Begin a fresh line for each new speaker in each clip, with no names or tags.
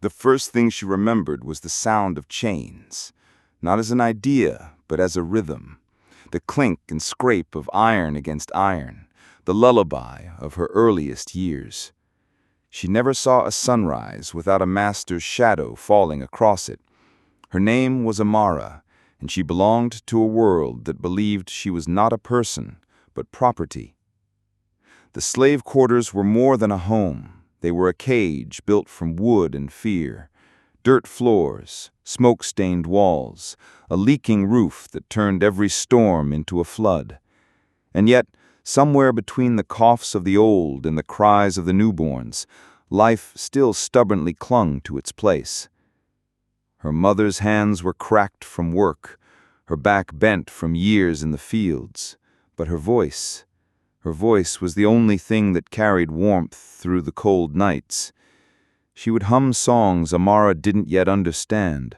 The first thing she remembered was the sound of chains, not as an idea, but as a rhythm, the clink and scrape of iron against iron, the lullaby of her earliest years. She never saw a sunrise without a master's shadow falling across it. Her name was Amara, and she belonged to a world that believed she was not a person, but property. The slave quarters were more than a home. They were a cage built from wood and fear, dirt floors, smoke-stained walls, a leaking roof that turned every storm into a flood. And yet, somewhere between the coughs of the old and the cries of the newborns, life still stubbornly clung to its place. Her mother's hands were cracked from work, her back bent from years in the fields, but her voice was the only thing that carried warmth through the cold nights. She would hum songs Amara didn't yet understand,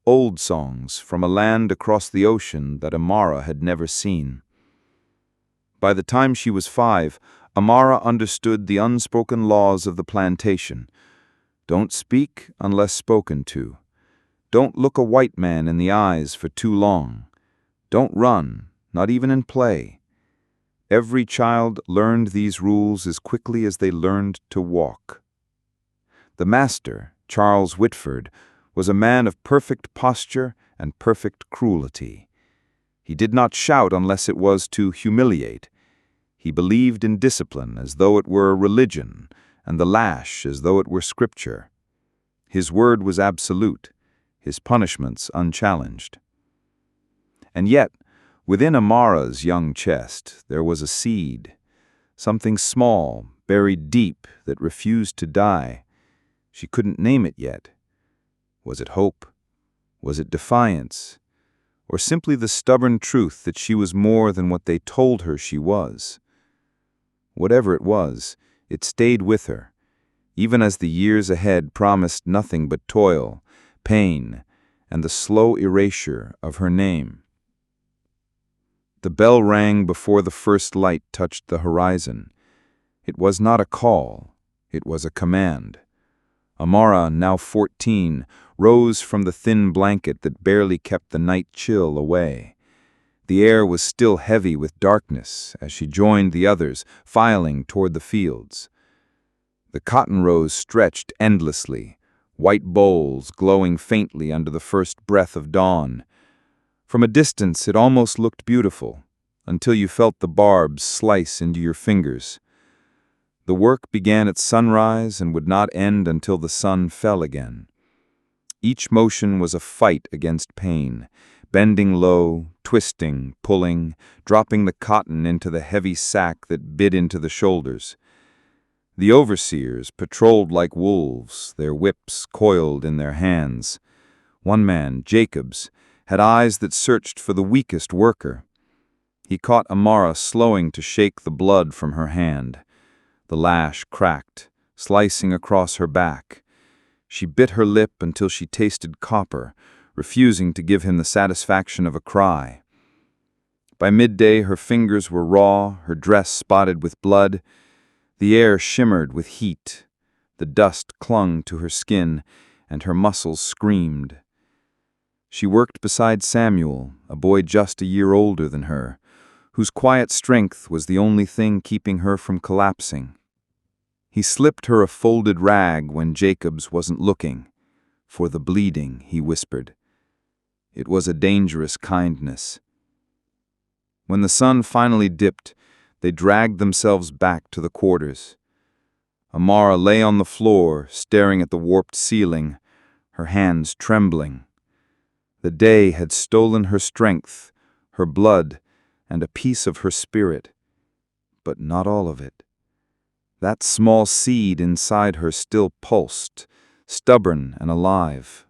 old songs from a land across the ocean that Amara had never seen. By the time she was 5, Amara understood the unspoken laws of the plantation. Don't speak unless spoken to. Don't look a white man in the eyes for too long. Don't run, not even in play. Every child learned these rules as quickly as they learned to walk. The master, Charles Whitford, was a man of perfect posture and perfect cruelty. He did not shout unless it was to humiliate. He believed in discipline as though it were a religion, and the lash as though it were scripture. His word was absolute, his punishments unchallenged. And yet, within Amara's young chest, there was a seed, something small, buried deep, that refused to die. She couldn't name it yet. Was it hope? Was it defiance? Or simply the stubborn truth that she was more than what they told her she was? Whatever it was, it stayed with her, even as the years ahead promised nothing but toil, pain, and the slow erasure of her name. The bell rang before the first light touched the horizon. It was not a call, it was a command. Amara, now 14, rose from the thin blanket that barely kept the night chill away. The air was still heavy with darkness as she joined the others, filing toward the fields. The cotton rows stretched endlessly, white bowls glowing faintly under the first breath of dawn. From a distance it almost looked beautiful, until you felt the barbs slice into your fingers. The work began at sunrise and would not end until the sun fell again. Each motion was a fight against pain, bending low, twisting, pulling, dropping the cotton into the heavy sack that bit into the shoulders. The overseers patrolled like wolves, their whips coiled in their hands. One man, Jacobs, had eyes that searched for the weakest worker. He caught Amara slowing to shake the blood from her hand. The lash cracked, slicing across her back. She bit her lip until she tasted copper, refusing to give him the satisfaction of a cry. By midday her fingers were raw, her dress spotted with blood. The air shimmered with heat. The dust clung to her skin, and her muscles screamed. She worked beside Samuel, a boy just a year older than her, whose quiet strength was the only thing keeping her from collapsing. He slipped her a folded rag when Jacobs wasn't looking. For the bleeding, he whispered. It was a dangerous kindness. When the sun finally dipped, they dragged themselves back to the quarters. Amara lay on the floor, staring at the warped ceiling, her hands trembling. The day had stolen her strength, her blood, and a piece of her spirit, but not all of it. That small seed inside her still pulsed, stubborn and alive.